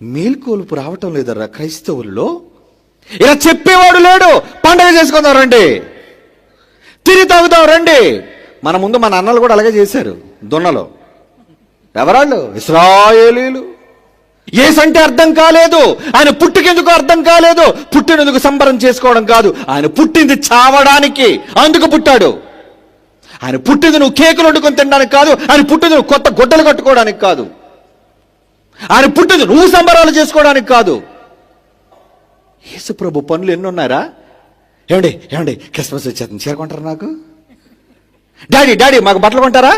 మేల్కొలుపు రావటం లేదరా క్రైస్తవుల్లో. ఇలా చెప్పేవాడు లేడు. పండగ చేసుకుందాం రండి, తిరిగి తాగుదాం రండి. మన ముందు మన అన్నలు కూడా అలాగే చేశారు దున్నలో. ఎవరాళ్ళు? ఇశ్రాయేలీలు. యేసంటే అర్థం కాలేదు, ఆయన పుట్టుకెందుకు అర్థం కాలేదు. పుట్టినందుకు సంబరం చేసుకోవడం కాదు, ఆయన పుట్టింది చావడానికి, అందుకు పుట్టాడు. ఆయన పుట్టింది నువ్వు కేకులు వండుకొని తినడానికి కాదు, ఆయన పుట్టింది నువ్వు కొత్త గుడ్డలు కట్టుకోవడానికి కాదు, ఆయన పుట్టింది నువ్వు సంబరాలు చేసుకోవడానికి కాదు. యేసుప్రభు పనులు ఎన్ని ఉన్నారా? ఏమండి ఏమండి క్రిస్మస్ వచ్చేస్తుంది, చీర కొంటారా నాకు? డాడీ డాడీ మాకు బట్టలు కొంటారా?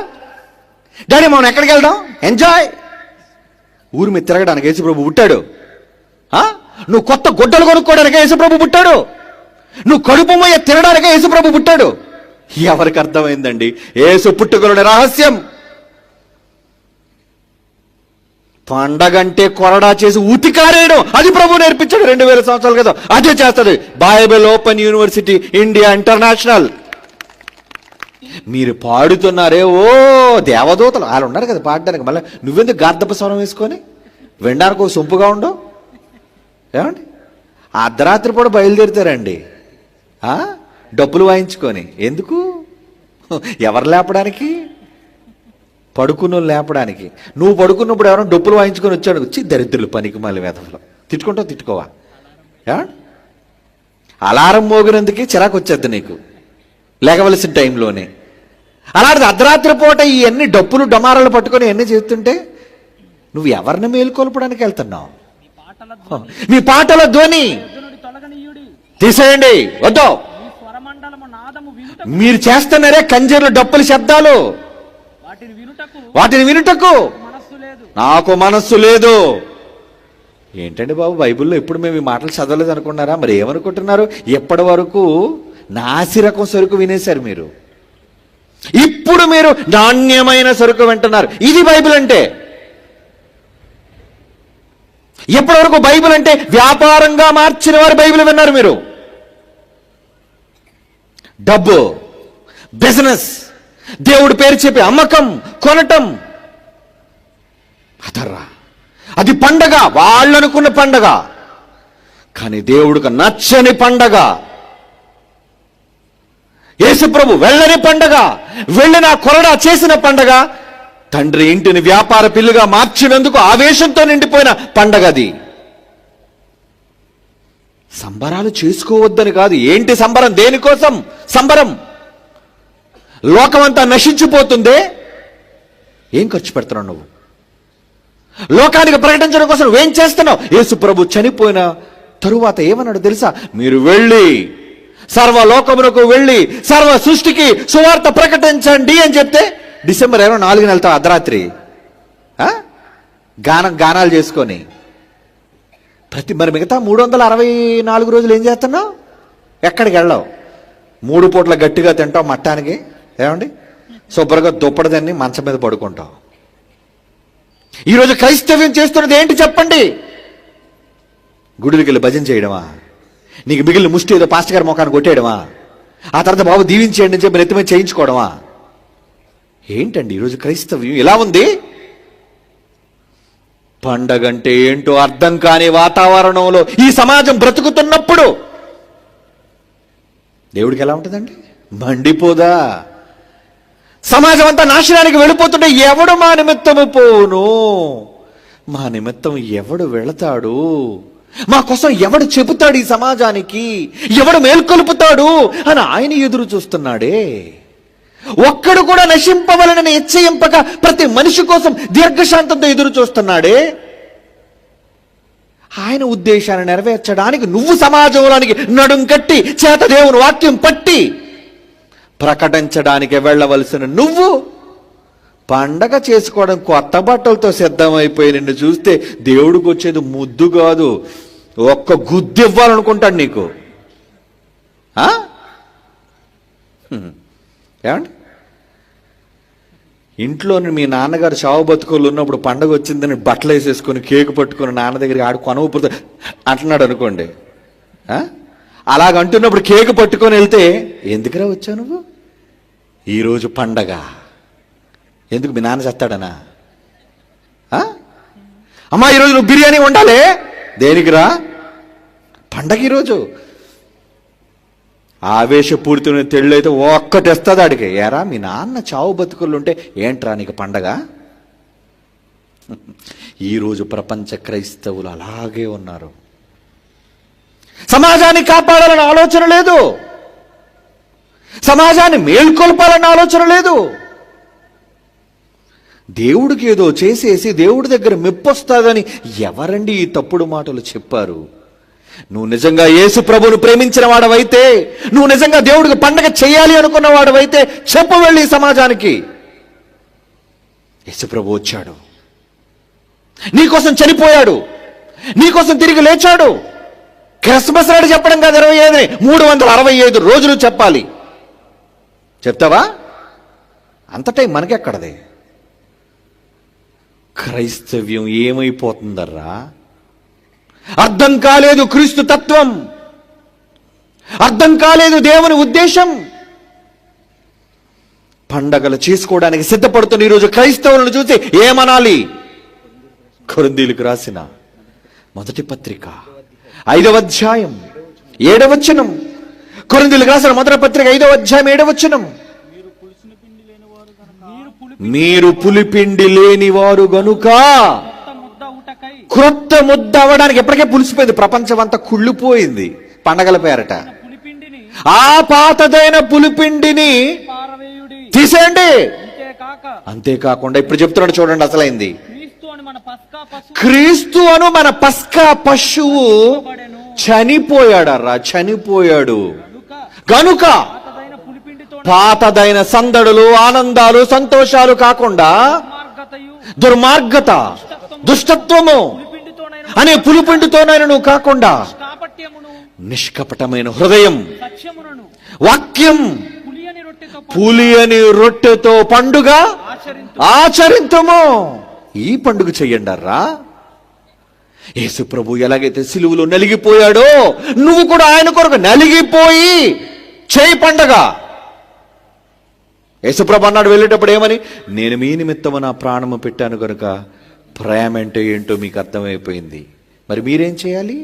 డాడీ మనం ఎక్కడికి వెళ్దాం? ఎంజాయ్. ఊరి మీద తిరగడానికి యేసుప్రభు పుట్టాడు. నువ్వు కొత్త గుడ్డలు కొనుక్కోవడానికి యేసుప్రభు పుట్టాడు. నువ్వు కడుపు మొయ్య తినడానికి యేసుప్రభు పుట్టాడు. ఎవరికి అర్థమైందండి యేసు పుట్టుకలోని రహస్యం? పండగంటే కొరడా చేసి ఉతికారేయడం, అది ప్రభు నేర్పించాడు 2000 సంవత్సరాల క్రితం. అదే చేస్తుంది Bible open university India international. మీరు పాడుతున్నారే, ఓ దేవదూతలు వాళ్ళు ఉన్నారు కదా పాడడానికి. మళ్ళీ నువ్వెందుకు గార్ధపు స్వరం వేసుకొని వినడానికి ఒక సొంపుగా ఉండవు? ఏమండి అర్ధరాత్రి పూట బయలుదేరుతారండి డప్పులు వాయించుకొని. ఎందుకు? ఎవరు లేపడానికి? పడుకున్నోళ్ళు లేపడానికి. నువ్వు పడుకున్నప్పుడు ఎవరైనా డప్పులు వాయించుకొని వచ్చాడు, వచ్చి దరిద్రులు పనికి మళ్ళీ వేధంలో తిట్టుకుంటావు. తిట్టుకోవా? అలారం మోగినందుకే చిరాకు వచ్చేద్ది నీకు లేకవలసిన టైంలోనే. అలాంటిది అర్ధరాత్రి పూట ఇవన్నీ డప్పులు డమారాలు పట్టుకొని ఇవన్నీ చేస్తుంటే నువ్వు ఎవరిని మేలుకొల్పడానికి వెళ్తున్నావు? మీ పాటల ధ్వని తీసేయండి, వద్దు. మీరు చేస్తున్నారే కంజర్లు డప్పుల శబ్దాలు, వాటిని వినుటకు నాకు మనస్సు లేదు. ఏంటండి బాబు, బైబిల్లో ఎప్పుడు మేము ఈ మాటలు చదవలేదు అనుకున్నారా? మరి ఏమనుకుంటున్నారు? ఎప్పటి వరకు నాసిరకం సరుకు వినేశారు మీరు, ఇప్పుడు మీరు నాణ్యమైన సరుకు వింటున్నారు. ఇది బైబిల్ అంటే. ఎప్పటి వరకు బైబిల్ అంటే వ్యాపారంగా మార్చిన వారు బైబిల్ విన్నారు మీరు. డబ్బు, బిజినెస్, దేవుడి పేరు చెప్పి అమ్మకం కొనటం, అదర్రా అది పండగ, వాళ్ళు అనుకున్న పండగ. కానీ దేవుడికి నచ్చని పండగ, యేసుప్రభు వెళ్ళని పండగ, వెళ్ళిన కొరడా చేసిన పండగ, తండ్రి ఇంటిని వ్యాపార పిల్లుగా మార్చినందుకు ఆవేశంతో నిండిపోయిన పండగ అది. సంబరాలు చేసుకోవద్దని కాదు. ఏంటి సంబరం? దేనికోసం సంబరం? లోకమంతా నశించిపోతుందే, ఏం ఖర్చు పెడుతున్నావు నువ్వు? లోకానికి ప్రకటించడం కోసం నువ్వేం చేస్తున్నావు? యేసు ప్రభు చనిపోయిన తరువాత ఏమన్నాడు తెలుసా? మీరు వెళ్ళి సర్వలోకమునకు వెళ్ళి సర్వ సృష్టికి సువార్త ప్రకటించండి అని చెప్తే డిసెంబర్ 24 వెళ్తావు అర్ధరాత్రి గానాలు చేసుకొని. మరి మిగతా 364 రోజులు ఏం చేస్తున్నావు? ఎక్కడికి వెళ్ళావు? 3 పూట్ల గట్టిగా తింటావు మట్టానికి, ఏమండి శుభ్రంగా దుప్పటి తిని మంచం మీద పడుకుంటావు. ఈరోజు క్రైస్తవ్యం చేస్తున్నది ఏంటి చెప్పండి? గుడికి వెళ్ళి భజన చేయడమా? నీకు మిగిలిన ముష్టి ఏదో పాస్టర్ గారి ముఖాన్ని కొట్టేయడమా? ఆ తర్వాత బాబు దీవించేయండి అని చెప్పి నెత్తి మీద చేయించుకోవడమా? ఏంటండి ఈరోజు క్రైస్తవ్యం ఇలా ఉంది? పండగంటే ఏంటో అర్థం కాని వాతావరణంలో ఈ సమాజం బ్రతుకుతున్నప్పుడు దేవుడికి ఎలా ఉంటుందండి? మండిపోదా? సమాజం అంతా నాశనానికి వెళ్ళిపోతుంటే ఎవడు మా నిమిత్తము పోను? మా నిమిత్తం ఎవడు వెళతాడు? మా కోసం ఎవడు చెబుతాడు? ఈ సమాజానికి ఎవడు మేల్కొలుపుతాడు అని ఆయన ఎదురు చూస్తున్నాడే. ఒక్కడు కూడా నశింపవలనని నిశ్చయింపక ప్రతి మనిషి కోసం దీర్ఘశాంతంతో ఎదురు చూస్తున్నాడే. ఆయన ఉద్దేశాన్ని నెరవేర్చడానికి నువ్వు సమాజంలోనికి నడుం కట్టి చేత దేవుని వాక్యం పట్టి ప్రకటించడానికి వెళ్ళవలసిన నువ్వు పండగ చేసుకోవడం కొత్త బట్టలతో సిద్ధమైపోయి నిన్ను చూస్తే దేవుడికి వచ్చేది ముద్దు కాదు, ఒక్క గుద్దు ఇవ్వాలనుకుంటాడు నీకు. ఏమండి ఇంట్లో మీ నాన్నగారు చావు బతుకోళ్ళు ఉన్నప్పుడు పండగ వచ్చిందని బట్టలు వేసేసుకొని కేకు పట్టుకొని నాన్న దగ్గరికి ఆడు కొనవపోతే అంటున్నాడు అనుకోండి. అలాగంటున్నప్పుడు కేకు పట్టుకొని వెళ్తే ఎందుకురా వచ్చావు నువ్వు? ఈరోజు పండగ. ఎందుకు? మీ నాన్న చేస్తాడనా? అమ్మా ఈరోజు నువ్వు బిర్యానీ వండాలి. దేనికిరా? పండగ ఈరోజు. ఆవేశపూరితమైన తెళ్ళైతే ఒక్కటేస్తుంది ఆడికి. ఏరా మీ నాన్న చావు బతుకులు ఉంటే ఏంట్రా నీకు పండగ? ఈరోజు ప్రపంచ క్రైస్తవులు అలాగే ఉన్నారు. సమాజాన్ని కాపాడాలన్న ఆలోచన లేదు, సమాజాన్ని మేల్కొల్పాలన్న ఆలోచన లేదు. దేవుడికి ఏదో చేసేసి దేవుడి దగ్గర మెప్పొస్తాదని ఎవరండి ఈ తప్పుడు మాటలు చెప్పారు? నువ్వు నిజంగా యేసు ప్రభువును ప్రేమించిన వాడవైతే, నువ్వు నిజంగా దేవుడికి పండగ చేయాలి అనుకున్న వాడవైతే చెప్పు వెళ్ళి సమాజానికి, యేసు ప్రభు వచ్చాడు, నీకోసం చనిపోయాడు, నీకోసం తిరిగి లేచాడు. క్రిస్మస్ నాడు చెప్పడం కాదు, 25 365 రోజులు చెప్పాలి. చెప్తావా? అంత టైం మనకెక్కడది? క్రైస్తవ్యం ఏమైపోతుందర్రా? అర్థం కాలేదు క్రీస్తు తత్వం, అర్థం కాలేదు దేవుని ఉద్దేశం. పండగలు చేసుకోవడానికి సిద్ధపడుతున్న ఈరోజు క్రైస్తవులను చూసి ఏమనాలి? కొరింథీయులకు రాసిన మొదటి పత్రిక 5వ అధ్యాయం 7వ వచనం. కొరింథీయులకు రాసిన మొదటి పత్రిక 5వ అధ్యాయం 7వ వచనం. మీరు పులిపిండి లేని వారు గనుక క్రొత్త ముద్ద అవ్వడానికి ఎప్పటికే పులిసిపోయింది, ప్రపంచం అంతా కుళ్ళిపోయింది పండగల పేరట. ఆ పాతదైన పులిపిండిని తీసేయండి. అంతేకాకుండా ఇప్పుడు చెప్తున్నాడు చూడండి, అసలైంది. క్రీస్తు అను మన పస్కా పశువు చనిపోయాడర్రా, చనిపోయాడు గనుక పాతదైన సందడులు, ఆనందాలు, సంతోషాలు కాకుండా దుర్మార్గత, దుష్టత్వము అనే పులిపిండితోనైనా నువ్వు కాకుండా నిష్కపటమైన హృదయం, వాక్యం, పులియని రొట్టెతో పండుగ ఆచరింతుము. ఈ పండుగ చెయ్యండర్రా. యేసు ప్రభు ఎలాగైతే సిలువలో నలిగిపోయాడో నువ్వు కూడా ఆయన కొరకు నలిగిపోయి చేయి పండగ. యేసు ప్రభు అన్నాడు వెళ్ళేటప్పుడు ఏమని? నేను మీ నిమిత్తము నా ప్రాణము పెట్టాను కనుక ప్రేమ అంటే ఏంటో మీకు అర్థమైపోయింది. మరి మీరేం చేయాలి?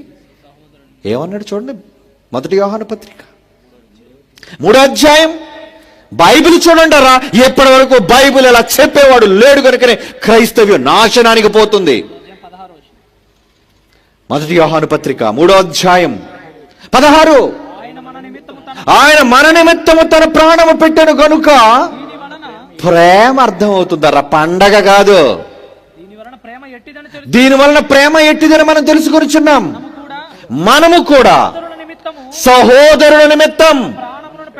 ఏమన్నాడు చూడండి, 1 యోహాను పత్రిక 3వ అధ్యాయం. బైబిల్ చూడండిరా, ఎప్పటి వరకు బైబిల్ ఎలా చెప్పేవాడు లేడు కనుకనే క్రైస్తవ్యం నాశనానికి పోతుంది. 1 యోహాను పత్రిక 3వ అధ్యాయం 16. ఆయన మన నిమిత్తము తన ప్రాణము పెట్టాను గనుక ప్రేమ అర్థం అవుతుందరా, పండగ కాదు. దీని వలన ప్రేమ ఎట్టిదని మనం తెలుసుకొనిచున్నాం. మనము కూడా సహోదరుల నిమిత్తం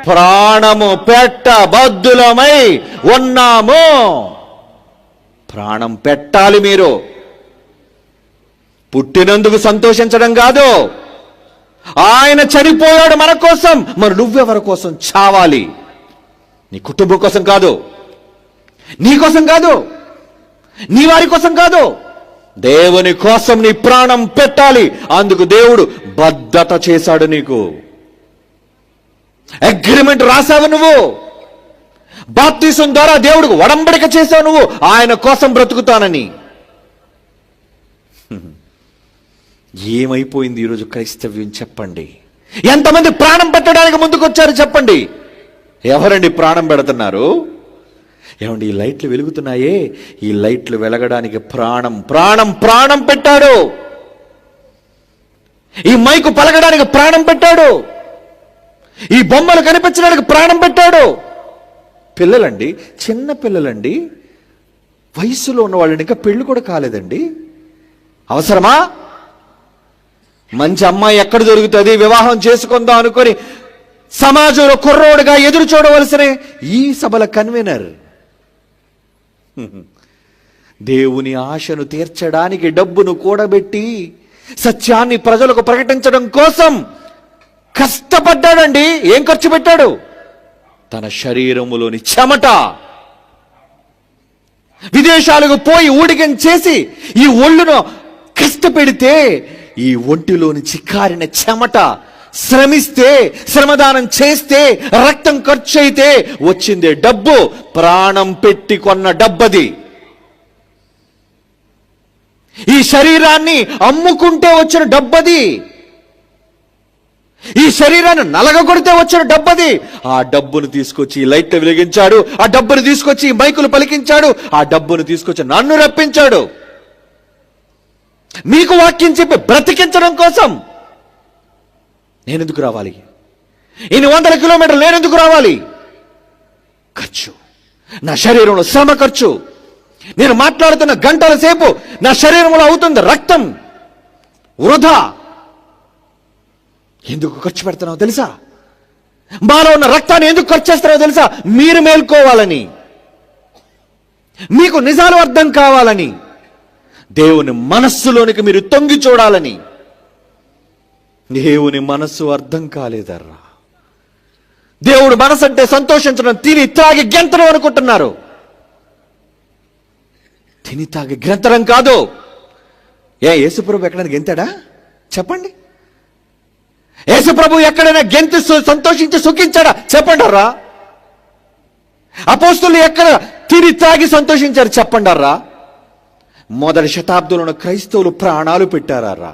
ప్రాణము పెట్టబద్దులమై ఉన్నాము. ప్రాణం పెట్టాలి. మీరు పుట్టినందుకు సంతోషించడం కాదు. ఆయన చనిపోయాడు మన కోసం, మరి నువ్వెవరి కోసం చావాలి? నీ కుటుంబం కోసం కాదు, నీ కోసం కాదు, నీ వారి కోసం కాదు, దేవుని కోసం నీ ప్రాణం పెట్టాలి. అందుకు దేవుడు బద్ధత చేశాడు. నీకు అగ్రిమెంట్ రాసావు నువ్వు. బాప్తిసం ద్వారా దేవుడికి ఒడంబడిక చేశావు నువ్వు, ఆయన కోసం బ్రతుకుతానని. ఏమైపోయింది ఈరోజు క్రైస్తవ్యం చెప్పండి? ఎంతమంది ప్రాణం పెట్టడానికి ముందుకొచ్చారు చెప్పండి? ఎవరండి ప్రాణం పెడుతున్నారు? ఏమండి ఈ లైట్లు వెలుగుతున్నాయే, ఈ లైట్లు వెలగడానికి ప్రాణం ప్రాణం ప్రాణం పెట్టాడు. ఈ మైకు పలకడానికి ప్రాణం పెట్టాడు. ఈ బొమ్మలు కనిపించడానికి ప్రాణం పెట్టాడు. పిల్లలండి, చిన్న పిల్లలండి, వయసులో ఉన్న వాళ్ళని ఇంకా పెళ్లి కూడా కాలేదండి. అవసరమా? మంచి అమ్మాయి ఎక్కడ దొరుకుతుంది, వివాహం చేసుకుందాం అనుకొని సమాజంలో కుర్రోడుగా ఎదురు చూడవలసిన ఈ సభల కన్వీనర్ దేవుని ఆశను తీర్చడానికి డబ్బును కూడబెట్టి సత్యాన్ని ప్రజలకు ప్రకటించడం కోసం కష్టపడ్డాడండి. ఏం ఖర్చు పెట్టాడు? తన శరీరములోని చెమట. విదేశాలకు పోయి ఊడిగం చేసి ఈ ఒళ్ళును కష్టపెడితే ఈ ఒంటిలోని చిక్కారిన చెమట శ్రమిస్తే, శ్రమదానం చేస్తే, రక్తం ఖర్చు అయితే వచ్చిందే డబ్బు. ప్రాణం పెట్టి కొన్న డబ్బది. ఈ శరీరాన్ని అమ్ముకుంటే వచ్చిన డబ్బది. ఈ శరీరాన్ని నలగగొడితే వచ్చిన డబ్బది. ఆ డబ్బును తీసుకొచ్చి లైట్ వెలిగించాడు, ఆ డబ్బును తీసుకొచ్చి మైకులు పలికించాడు, ఆ డబ్బును తీసుకొచ్చి నన్ను రప్పించాడు మీకు వాక్యం చెప్పి బ్రతికించడం కోసం. నేనెందుకు రావాలి? ఇన్ని 100 కిలోమీటర్లు నేనెందుకు రావాలి? ఖర్చు, నా శరీరంలో శ్రమ ఖర్చు. నేను మాట్లాడుతున్న గంటల సేపు నా శరీరంలో అవుతుంది రక్తం వృధా. ఎందుకు ఖర్చు పెడుతున్నావు తెలుసా? మాలో ఉన్న రక్తాన్ని ఎందుకు ఖర్చు చేస్తున్నావో తెలుసా? మీరు మేల్కోవాలని, మీకు నిజాలు అర్థం కావాలని, దేవుని మనస్సులోనికి మీరు తొంగి చూడాలని. దేవుని మనస్సు అర్థం కాలేదర్రా. దేవుడు మనసు అంటే సంతోషించడం, తిని తాగి గెంతడం అనుకుంటున్నారు. తిని తాగి గెంతడం కాదు. యేసుప్రభు ఎక్కడైనా గెంతాడా చెప్పండి? యేసుప్రభు ఎక్కడైనా గెంతి సంతోషించి సుఖించాడా చెప్పండారా? అపోస్తులు ఎక్కడ తిని తాగి సంతోషించారు చెప్పండారా? మొదటి శతాబ్దంలో క్రైస్తవులు ప్రాణాలు పెట్టారా?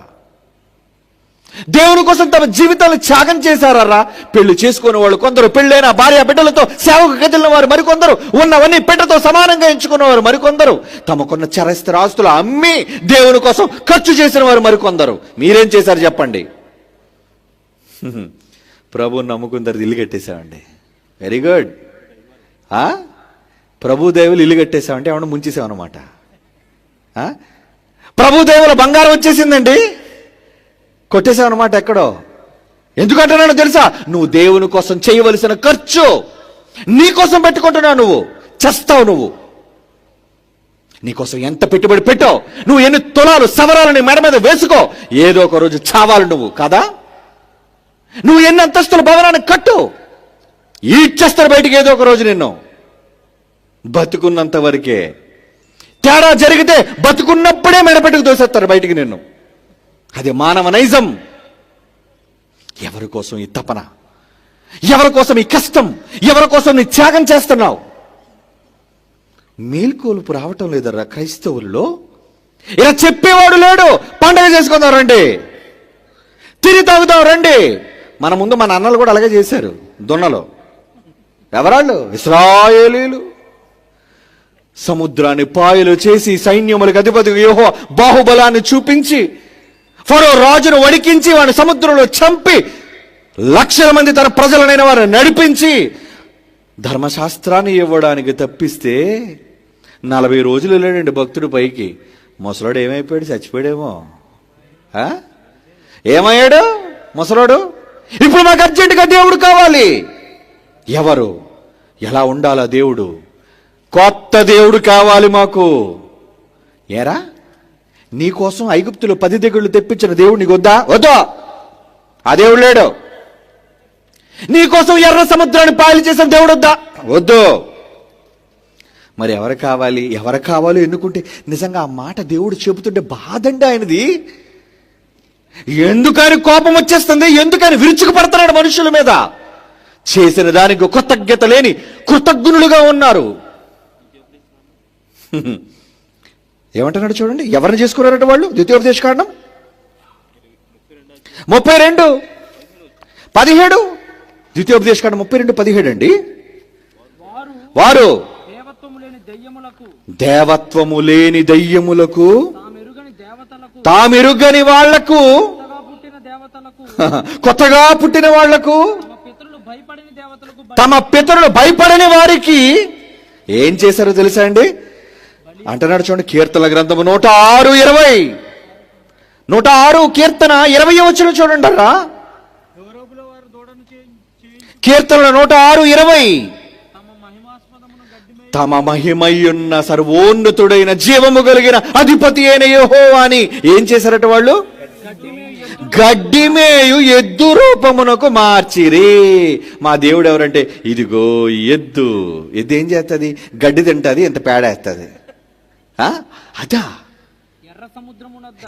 దేవుని కోసం తమ జీవితాలు త్యాగం చేశారా? పెళ్లి చేసుకునే వాళ్ళు కొందరు, పెళ్ళైన భార్య బిడ్డలతో సేవకు గదిలిన వారు మరికొందరు, ఉన్నవన్నీ బిడ్డతో సమానంగా ఎంచుకున్నవారు మరికొందరు, తమకున్న చరస్థిర ఆస్తులు అమ్మి దేవుని కోసం ఖర్చు చేసిన వారు మరికొందరు. మీరేం చేశారు చెప్పండి? ప్రభుని నమ్ముకుందరు ఇల్లు కట్టేశామండి. Very good. ప్రభు దేవులు ఇల్లు కట్టేశామంటే ఏమన్నా ముంచేసామన్నమాట. ప్రభు దేవుల బంగారం వచ్చేసిందండి, కొట్టేశావన్నమాట ఎక్కడో. ఎందుకంటున్నానో తెలుసా? నువ్వు దేవుని కోసం చేయవలసిన ఖర్చు నీకోసం పెట్టుకుంటున్నావు. నువ్వు చస్తావు. నువ్వు నీకోసం ఎంత పెట్టుబడి పెట్టావు, నువ్వు ఎన్ని తులాలు సవరాలని మెడ మీద వేసుకో, ఏదో ఒక రోజు చావాలి నువ్వు కదా. నువ్వు ఎన్ని అంతస్తుల భవనాన్ని కట్టు, ఈడ్చేస్తారు బయటికి ఏదో ఒక రోజు నిన్ను. బతుకున్నంత వరకే. తేడా జరిగితే బతుకున్నప్పుడే మెడపెట్టుకు దోసేస్తారు బయటికి నిన్ను. అది మానవ నైజం. ఎవరి కోసం ఈ తపన? ఎవరి కోసం ఈ కష్టం? ఎవరి కోసం నీ త్యాగం చేస్తున్నావు? మేల్కొలుపు రావటం లేదరా క్రైస్తవుల్లో. ఇలా చెప్పేవాడు లేడు. పండగ చేసుకుందాం రండి, తిరిగి తాగుదాం రండి. మన ముందు మన అన్నలు కూడా అలాగే చేశారు దున్నలో. ఎవరాళ్ళు? ఇశ్రాయేలీలు. సముద్రాన్ని పాయలు చేసి సైన్యములకు అధిపతి యెహోవా బాహుబలాన్ని చూపించి ఫరో రాజును వణికించి వాడిని సముద్రంలో చంపి లక్షల మంది తన ప్రజలనైన వారిని నడిపించి ధర్మశాస్త్రాన్ని ఇవ్వడానికి తప్పిస్తే 40 రోజులు వెళ్ళాడండి భక్తుడు పైకి. ముసలాడు ఏమైపోయాడు? చచ్చిపోయాడేమో. ఏమయ్యాడు ముసలాడు? ఇప్పుడు మాకు అర్జెంటుగా దేవుడు కావాలి. ఎవరు? ఎలా ఉండాలా దేవుడు? కొత్త దేవుడు కావాలి మాకు. ఏరా, నీకోసం ఐగుప్తులో 10 తెగుళ్ళు తెప్పించిన దేవుడు నీకు వద్దా? వద్దా. ఆ దేవుడు లేడు. నీకోసం ఎర్ర సముద్రాన్ని పాయలు చేసిన దేవుడు వద్దా? వద్దు. మరి ఎవరు కావాలి? ఎవరు కావాలో ఎన్నుకుంటే నిజంగా ఆ మాట దేవుడు చెబుతుంటే బాధండి ఆయనది. ఎందుకని కోపం వచ్చేస్తుంది? ఎందుకని విరుచుకుపడుతున్నాడు మనుషుల మీద? చేసిన దానికి కృతజ్ఞత లేని కృతజ్ఞులుగా ఉన్నారు. ఏమంటున్నాడు చూడండి, ఎవరిని చేసుకున్నారట వాళ్ళు? ద్వితీయోపదేశకాండం 32:17. ద్వితీయోపదేశకాండం 32:17 అండి. వారు దేవత్వము లేని దయ్యములకు, తామెరుగని వాళ్లకు, కొత్తగా పుట్టిన వాళ్లకు, తమ పితరులు భయపడని వారికి ఏం చేశారో తెలుసా అండి? అంటున్నాడు చూడండి, కీర్తనల గ్రంథము 106:20. 106 కీర్తన 20 వచనం చూడండి రా. కీర్తనల 106:20. తమ మహిమయున్న సర్వోన్నతుడైన జీవము కలిగిన అధిపతి అయిన యెహోవా అని ఏం చేశారట వాళ్ళు? గడ్డిమేయు ఎద్దు రూపమునకు మార్చిరి. మా దేవుడు ఎవరంటే ఇదిగో ఎద్దు. ఎద్దు ఏం చేస్తుంది? గడ్డి తింటది, ఎంత పేడేస్తుంది. అదా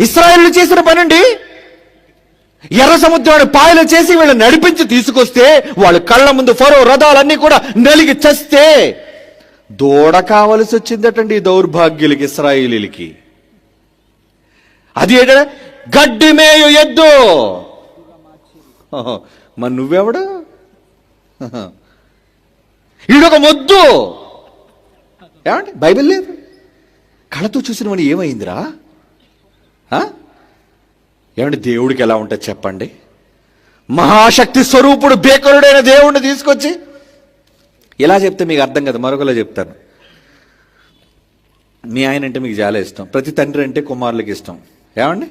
ఇశ్రాయేలు చేసిన పనండి. ఎర్ర సముద్రాన్ని పాయలు చేసి వీళ్ళని నడిపించి తీసుకొస్తే వాళ్ళ కళ్ళ ముందు ఫరో రథాలన్నీ కూడా నలిగి చస్తే దూడ కావలసి వచ్చిందటండి ఈ దౌర్భాగ్యులకి, ఇశ్రాయేలీలకి. అది ఏంటంటే గడ్డి మేయు ఎద్దు. మరి నువ్వెవడు? ఈడొక మొద్దు. ఏమండి బైబిల్ లేదు. కళ్ళతో చూసిన వాడు ఏమైందిరా? ఏమంటే దేవుడికి ఎలా ఉంటుంది చెప్పండి? మహాశక్తి స్వరూపుడు బేకరుడైన దేవుడిని తీసుకొచ్చి ఇలా చెప్తే మీకు అర్థం కదా, మరొకలా చెప్తాను. మీ ఆయన అంటే మీకు చాలా ఇష్టం, ప్రతి తండ్రి అంటే కుమారులకి ఇష్టం. ఏమండి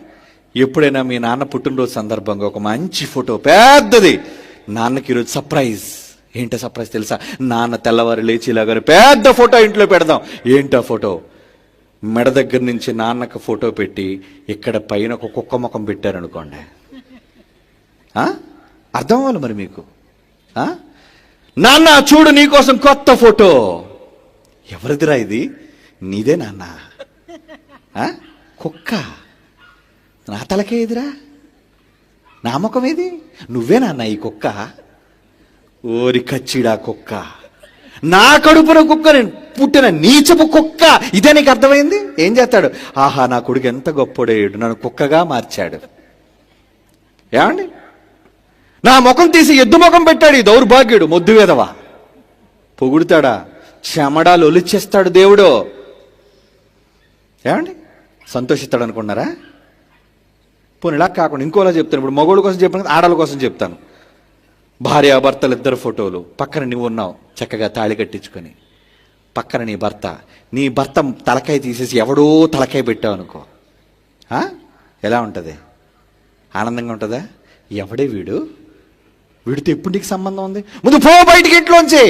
ఎప్పుడైనా మీ నాన్న పుట్టినరోజు సందర్భంగా ఒక మంచి ఫోటో పెద్దది, నాన్నకి ఈరోజు సర్ప్రైజ్. ఏంటో సర్ప్రైజ్ తెలుసా? నాన్న తెల్లవారు లేచిలాగానే పెద్ద ఫోటో ఇంట్లో పెడదాం. ఏంటో ఫోటో? మెడ దగ్గర నుంచి నాన్నకు ఫోటో పెట్టి ఇక్కడ పైన ఒక కుక్క ముఖం పెట్టారనుకోండి. అర్థం అవ్వాలి మరి మీకు. నాన్న చూడు నీకోసం కొత్త ఫోటో. ఎవరిదిరా ఇది? నీదే నాన్న. కుక్క నా తలకే ఎదురా, నా ముఖం ఏది? నువ్వే నాన్న ఈ కుక్క. ఓరి కచ్చిడా కుక్క, నా కడుపున కుక్క, నేను పుట్టిన నీచపు కుక్క. ఇదే నీకు అర్థమైంది? ఏం చేస్తాడు? ఆహా నా కొడుకు ఎంత గొప్పడేయుడు, నన్ను కుక్కగా మార్చాడు. ఏమండి నా ముఖం తీసి ఎద్దు ముఖం పెట్టాడు ఈ దౌర్భాగ్యుడు, మొద్దు వేదవా. పొగుడుతాడా? చెమడాలు ఒలిచేస్తాడు దేవుడు. ఏమండి సంతోషిస్తాడు అనుకున్నారా? పోనీ ఇలా కాకుండా ఇంకోలా చెప్తాను. ఇప్పుడు మగోళ్ళ కోసం చెప్పాను, ఆడల కోసం చెప్తాను. భార్యాభర్తలు ఇద్దరు ఫోటోలు, పక్కన నువ్వు ఉన్నావు చక్కగా తాళి కట్టించుకొని, పక్కన నీ భర్త తలకాయ తీసేసి ఎవడో తలకాయ పెట్టావు అనుకో, ఎలా ఉంటుంది? ఆనందంగా ఉంటుందా? ఎవడే వీడు, వీడితో ఎప్పుడు నీకు సంబంధం ఉంది? ముందు పో బయటికి ఇంట్లోంచి.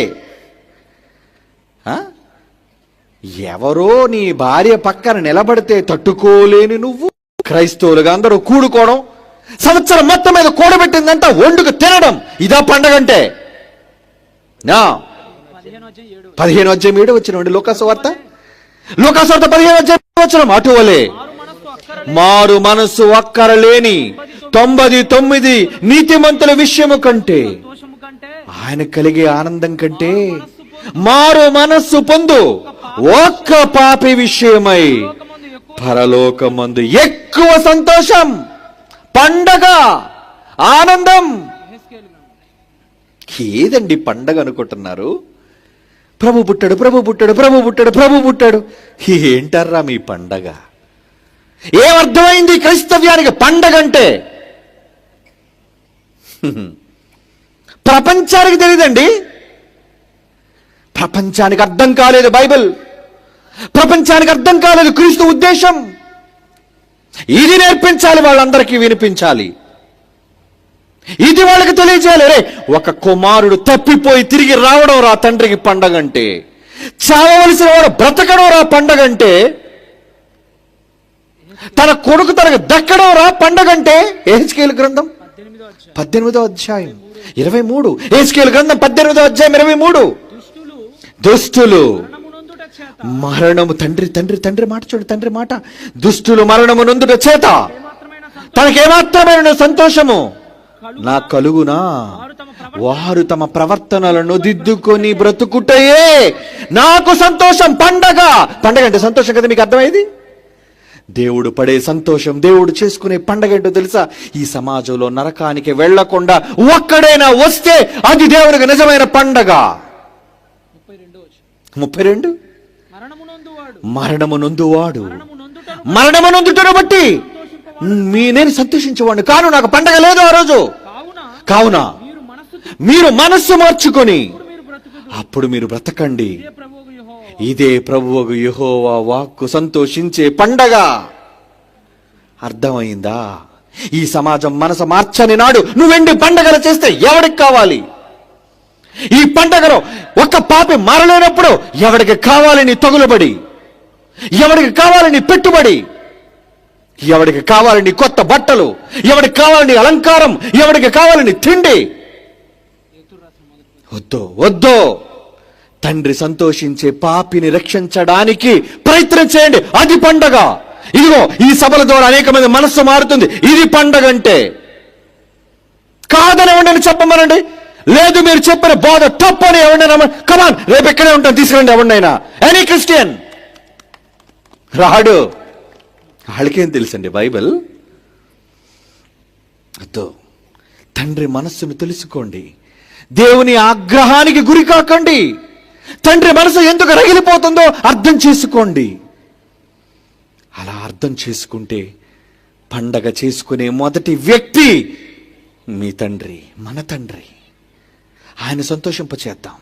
ఎవరో నీ భార్య పక్కన నిలబడితే తట్టుకోలేని నువ్వు క్రైస్తవులుగా అందరూ కూడుకోవడం, సంవత్సరం మొత్తం మీద కూడబెట్టిందంతా వండుకు తినడం, ఇదా పండగ అంటే? 15:7 వచ్చిన లోకాసువార్త 15:7 అటువలే మారు మనస్సు అక్కరలేని 99 నీతిమంతుల విషయము కంటే, ఆయన కలిగే ఆనందం కంటే మారు మనస్సు పొందు ఒక్క పాపి విషయమై పరలోకమందు ఎక్కువ సంతోషం, పండగ, ఆనందం. ఏదండి పండగ అనుకుంటున్నారు? ప్రభు పుట్టాడు, ప్రభు పుట్టాడు, ప్రభు పుట్టాడు, ప్రభు పుట్టాడు. ఏంటర్రా మీ పండగ? ఏమర్థమైంది క్రైస్తవ్యానికి పండగ అంటే? ప్రపంచానికి తెలియదండి. ప్రపంచానికి అర్థం కాలేదు బైబిల్, ప్రపంచానికి అర్థం కాలేదు క్రీస్తు ఉద్దేశం. ఇది నేర్పించాలి, వాళ్ళందరికీ వినిపించాలి, ఇది వాళ్ళకి తెలియజేయాలి. రే ఒక కుమారుడు తప్పిపోయి తిరిగి రావడం రా తండ్రికి పండగ అంటే, చావవలసిన వాడు బ్రతకడం రా పండగ అంటే, తన కొడుకు తనకు దక్కడం రా పండగ అంటే. యెహెజ్కేలు గ్రంథం 18వ అధ్యాయం 23. యెహెజ్కేలు గ్రంథం 18వ అధ్యాయం 23. దుష్టులు మరణము, తండ్రి మాట చూడు, తండ్రి మాట. దుష్టులు మరణము నొందుట చేత తనకేమాత్రమైన సంతోషము నా కలుగునా, వారు తమ ప్రవర్తనలను దిద్దుకొని బ్రతుకుటయే నాకు సంతోషం. పండగ అంటే సంతోషం కదా, మీకు అర్థమైంది? దేవుడు పడే సంతోషం, దేవుడు చేసుకునే పండగ ఏంటో తెలుసా? ఈ సమాజంలో నరకానికి వెళ్లకుండా ఒక్కడైనా వస్తే అది దేవుడికి నిజమైన పండగ. 32 మరణము నొందువాడు మరణము నొందుటను బట్టి నేను సంతోషించేవాడిని కాను, నాకు పండగ లేదు ఆ రోజు. కావున మీరు మనస్సు మార్చుకొని అప్పుడు మీరు బ్రతకండి. ఇదే ప్రభువు యెహోవా వాక్కు సంతోషించే పండగ. అర్థమైందా? ఈ సమాజం మనసు మార్చని నాడు నువ్వెండి పండగలు చేస్తే ఎవడికి కావాలి? ఈ పండగలో ఒక పాపి మారలేనప్పుడు ఎవడికి కావాలి నీ తగులుబడి? ఎవడికి కావాలి నీ పెట్టుబడి? ఎవడికి కావాలి నీ కొత్త బట్టలు? ఎవడికి కావాలి నీ అలంకారం? ఎవడికి కావాలి నీ తిండి? వద్దు. తండ్రి సంతోషించే పాపిని రక్షించడానికి ప్రయత్నం చేయండి, అది పండగ. ఇదిగో ఈ సభల ద్వారా అనేక మంది మనస్సు మారుతుంది, ఇది పండగ అంటే. కాదని ఎవరిని చెప్పమనండి, లేదు మీరు చెప్పిన బోధ తప్పని ఎవరినైనా కమాన్ రేపు ఎక్కడే ఉంటాను తీసుకురండి ఎవరినైనా. ఎనీ క్రిస్టియన్ రాడు. వాళ్ళకేం తెలుసండి బైబిల్? అదో తండ్రి మనస్సును తెలుసుకోండి. దేవుని ఆగ్రహానికి గురి కాకండి. తండ్రి మనసు ఎందుకు రగిలిపోతుందో అర్థం చేసుకోండి. అలా అర్థం చేసుకుంటే పండగ చేసుకునే మొదటి వ్యక్తి మీ తండ్రి, మన తండ్రి. ఆయన సంతోషింపచేద్దాం.